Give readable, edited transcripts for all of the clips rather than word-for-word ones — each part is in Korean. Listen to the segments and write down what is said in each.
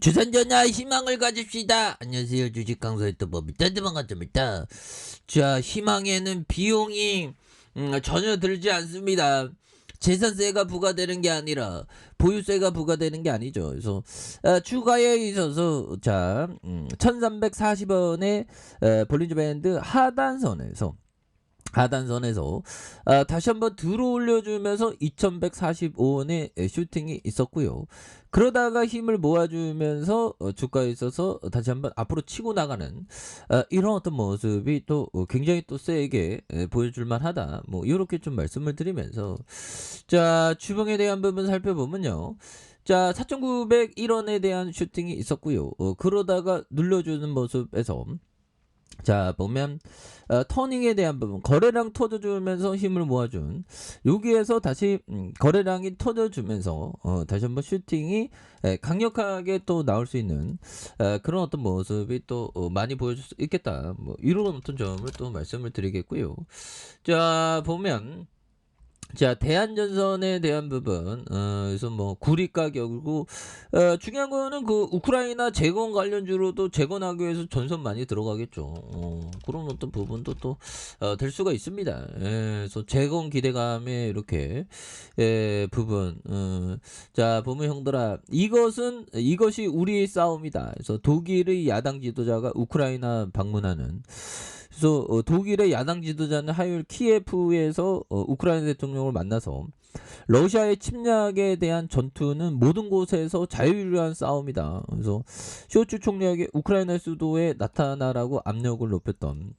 주선전야 희망을 가집시다. 안녕하세요. 주식 강사의 또 법이다. 반갑습니다. 자, 희망에는 비용이 전혀 들지 않습니다. 재산세가 부과되는 게 아니라 보유세가 부과되는 게 아니죠. 그래서 추가에 있어서 자 1340원의 볼린저 밴드 하단선에서 다시 한번 들어 올려주면서 2145원의 슈팅이 있었고요. 그러다가 힘을 모아주면서 주가에 있어서 다시 한번 앞으로 치고 나가는 이런 어떤 모습이 또 굉장히 또 세게 보여줄만 하다. 뭐 이렇게 좀 말씀을 드리면서 자 주봉에 대한 부분 살펴보면요. 자 4901원에 대한 슈팅이 있었고요. 그러다가 눌러주는 모습에서 자 보면 터닝에 대한 부분 거래량 터져주면서 힘을 모아준 여기에서 다시 거래량이 터져주면서 다시 한번 슈팅이 강력하게 또 나올 수 있는 그런 어떤 모습이 또 많이 보여줄 수 있겠다 뭐 이런 어떤 점을 또 말씀을 드리겠고요. 자 보면 자 대한전선에 대한 부분 그래서 뭐 구리 가격이고 중요한 거는 그 우크라이나 재건 관련주로도 재건하기 위해서 전선 많이 들어가겠죠. 그런 어떤 부분도 또 될 수가 있습니다. 그래서 재건 기대감에 이렇게 부분 자 보면 형들아 이것이 우리의 싸움이다. 그래서 독일의 야당 지도자가 우크라이나 방문하는 그래서 독일의 야당 지도자는 화요일 키예프에서 우크라이나 대통령을 만나서 러시아의 침략에 대한 전투는 모든 곳에서 자유를 위한 싸움이다. 그래서 쇼츠 총리에게 우크라이나 수도에 나타나라고 압력을 높였던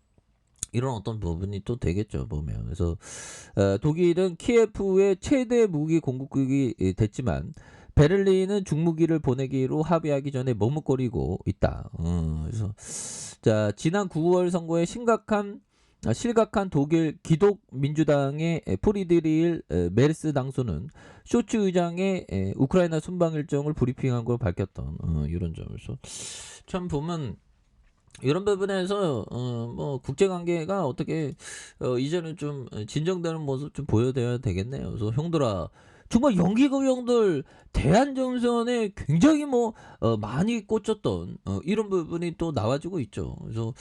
이런 어떤 부분이 또 되겠죠 보면. 그래서 독일은 키예프의 최대 무기 공급국이 됐지만 베를린은 중무기를 보내기로 합의하기 전에 머뭇거리고 있다. 그래서 자 지난 9월 선거에 실각한 독일 기독 민주당의 프리드릴 메르스 당수는 쇼츠 의장의 우크라이나 순방 일정을 브리핑한 걸 밝혔던 이런 점에서 참 보면 이런 부분에서 뭐 국제 관계가 어떻게 이제는 좀 진정되는 모습 좀 보여줘야 되겠네요. 그래서 형들아 정말 연기금 형들 대한전선에 굉장히 뭐 많이 꽂혔던 이런 부분이 또 나와주고 있죠. 그래서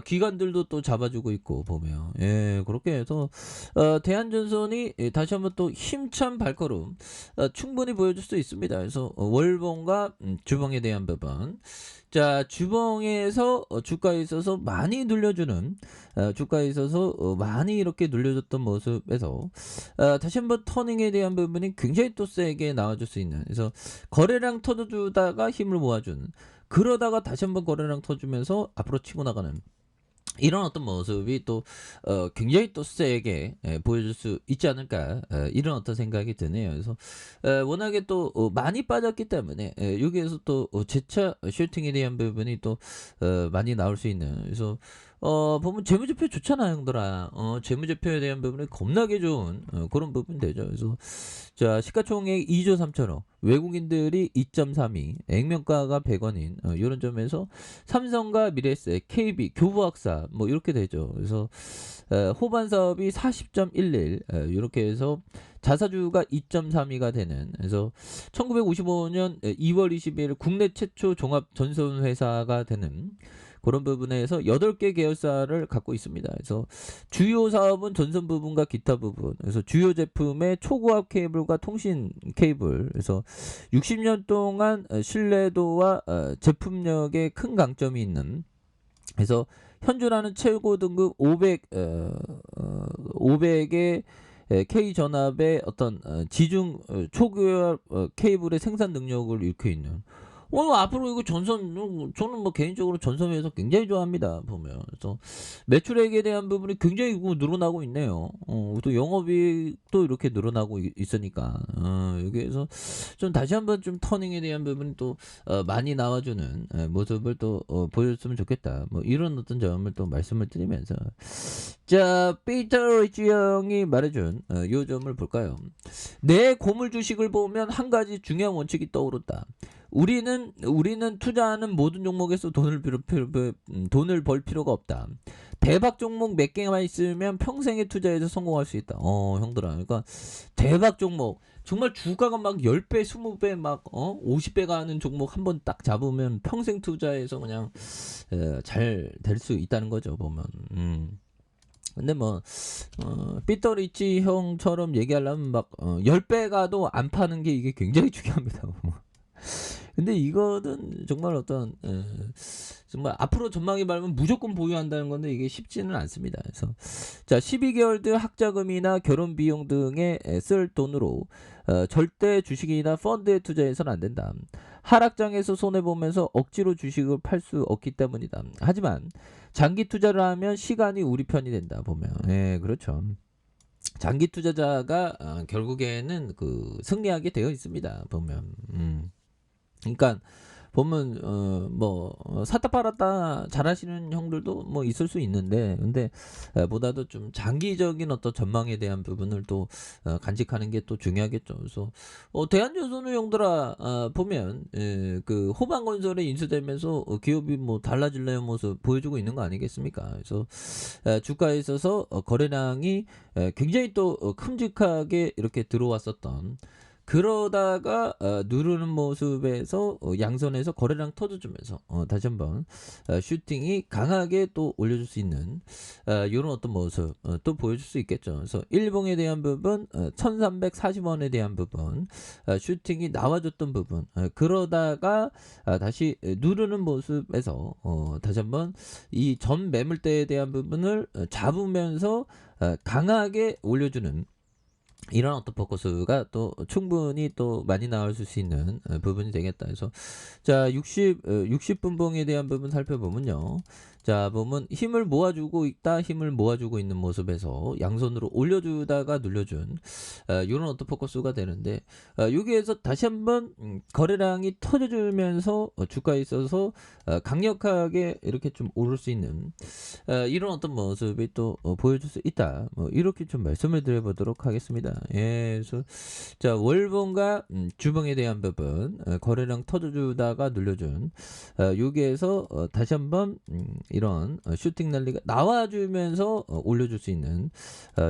기관들도 또 잡아주고 있고 보면 예 그렇게 해서 대한전선이 다시 한번 또 힘찬 발걸음 충분히 보여줄 수 있습니다. 그래서 월봉과 주봉에 대한 부분 자 주봉에서 주가에 있어서 많이 눌려주는 주가에 있어서 많이 이렇게 눌려줬던 모습에서 다시 한번 터닝에 대한 부분이 굉장히 또 세게 나와줄 수 있는 그래서 거래량 터져주다가 힘을 모아준 그러다가 다시 한번 거래량 터주면서 앞으로 치고 나가는 이런 어떤 모습이 또 굉장히 또 세게 보여줄 수 있지 않을까 이런 어떤 생각이 드네요. 그래서 워낙에 또 많이 빠졌기 때문에 여기에서 또 재차 슈팅에 대한 부분이 또 많이 나올 수 있는 그래서 보면 재무제표 좋잖아 형들아. 재무제표에 대한 부분이 겁나게 좋은 그런 부분 되죠. 그래서 자 시가총액 2조 3천억 외국인들이 2.32 액면가가 100원인 이런 점에서 삼성과 미래에셋, KB, 교부학사 뭐 이렇게 되죠. 그래서 호반 사업이 40.11 이렇게 해서 자사주가 2.32가 되는 그래서 1955년 2월 20일 국내 최초 종합 전선 회사가 되는 그런 부분에서 8개 계열사를 갖고 있습니다. 그래서 주요 사업은 전선 부분과 기타 부분. 그래서 주요 제품의 초고압 케이블과 통신 케이블. 그래서 60년 동안 신뢰도와 제품력에 큰 강점이 있는 그래서 현존하는 최고 등급 500의 K 전압의 어떤 지중 초고압 케이블의 생산 능력을 일으켜 있는 앞으로 이거 저는 뭐 개인적으로 전선회사 굉장히 좋아합니다 보면. 그래서 매출액에 대한 부분이 굉장히 늘어나고 있네요. 또 영업이익도 이렇게 늘어나고 있으니까 여기에서 좀 다시 한번 좀 터닝에 대한 부분이 또 많이 나와주는 모습을 또 보여줬으면 좋겠다. 뭐 이런 어떤 점을 또 말씀을 드리면서 자 피터 리치 형이 말해준 요 점을 볼까요? 내 고물 주식을 보면 한 가지 중요한 원칙이 떠오른다. 우리는 투자하는 모든 종목에서 돈을 벌 필요가 없다. 대박 종목 몇 개만 있으면 평생에 투자해서 성공할 수 있다. 형들아. 그러니까 대박 종목 정말 주가가 막 10배, 20배 막 50배 가는 종목 한번 딱 잡으면 평생 투자해서 그냥 잘 될 수 있다는 거죠, 보면. 근데 뭐 삐터리치 형처럼 얘기하려면 막 10배 가도 안 파는 게 이게 굉장히 중요합니다. 근데 이거는 정말 어떤 정말 앞으로 전망이 밝으면 무조건 보유한다는 건데 이게 쉽지는 않습니다. 그래서 자 12개월들 학자금이나 결혼 비용 등에 쓸 돈으로 절대 주식이나 펀드에 투자해서는 안 된다. 하락장에서 손해보면서 억지로 주식을 팔 수 없기 때문이다. 하지만 장기 투자를 하면 시간이 우리 편이 된다 보면 그렇죠. 장기 투자자가 결국에는 그 승리하게 되어 있습니다. 보면 그러니까 보면 샀다 팔았다 잘하시는 형들도 뭐 있을 수 있는데 근데 보다도 좀 장기적인 어떤 전망에 대한 부분을 또 간직하는 게 또 중요하겠죠. 그래서 대한조선의 형들아 보면 그 호방건설에 인수되면서 기업이 뭐 달라질래요 모습 보여주고 있는 거 아니겠습니까? 그래서 주가에 있어서 거래량이 굉장히 또 큼직하게 이렇게 들어왔었던 그러다가 누르는 모습에서 양선에서 거래량 터져주면서 다시 한번 슈팅이 강하게 또 올려줄 수 있는 이런 어떤 모습 또 보여줄 수 있겠죠. 그래서 일봉에 대한 부분 1340원에 대한 부분 슈팅이 나와줬던 부분 그러다가 다시 누르는 모습에서 다시 한번 이 전 매물대에 대한 부분을 잡으면서 강하게 올려주는 이런 어떤 포커스가 또 충분히 또 많이 나올 수 있는 부분이 되겠다. 그래서 자 60분봉에 대한 부분 살펴보면요. 자 보면 힘을 모아주고 있다. 힘을 모아주고 있는 모습에서 양손으로 올려주다가 눌려준 이런 어떤 포커스가 되는데 여기에서 다시 한번 거래량이 터져주면서 주가에 있어서 강력하게 이렇게 좀 오를 수 있는 이런 어떤 모습이 또 보여줄 수 있다. 뭐 이렇게 좀 말씀을 드려보도록 하겠습니다. 그래서 자 월봉과 주봉에 대한 부분 거래량 터져주다가 눌려준 여기에서 다시 한번 이런 슈팅 랠리가 나와주면서 올려줄 수 있는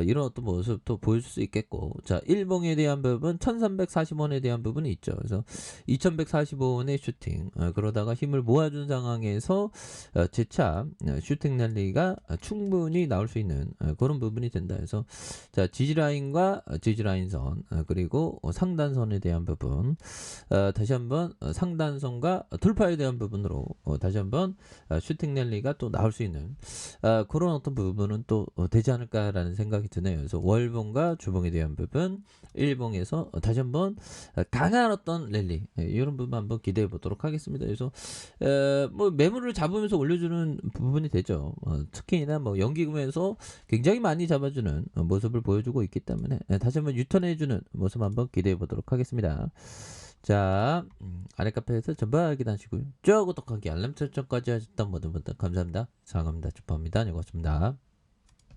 이런 어떤 모습도 보여줄 수 있겠고 자 일봉에 대한 부분 1340원에 대한 부분이 있죠. 그래서 2145원의 슈팅 그러다가 힘을 모아준 상황에서 재차 슈팅 랠리가 충분히 나올 수 있는 그런 부분이 된다 해서 자 지지라인과 지지라인선 그리고 상단선에 대한 부분 다시 한번 상단선과 돌파에 대한 부분으로 다시 한번 슈팅 랠리가 또 나올 수 있는 그런 어떤 부분은 또 되지 않을까라는 생각이 드네요. 그래서 월봉과 주봉에 대한 부분 일봉에서 다시 한번 강한 어떤 랠리 이런 부분 한번 기대해 보도록 하겠습니다. 그래서 뭐 매물을 잡으면서 올려주는 부분이 되죠. 특히나 뭐 연기금에서 굉장히 많이 잡아주는 모습을 보여주고 있기 때문에 다시 한번 유턴해주는 모습 한번 기대해 보도록 하겠습니다. 자 아래 카페에서 전부 알게 다시고요. 쭉 구독하기 알람 설정까지 하셨던 모든 분들 감사합니다. 사랑합니다. 축복합니다. 고맙습니다.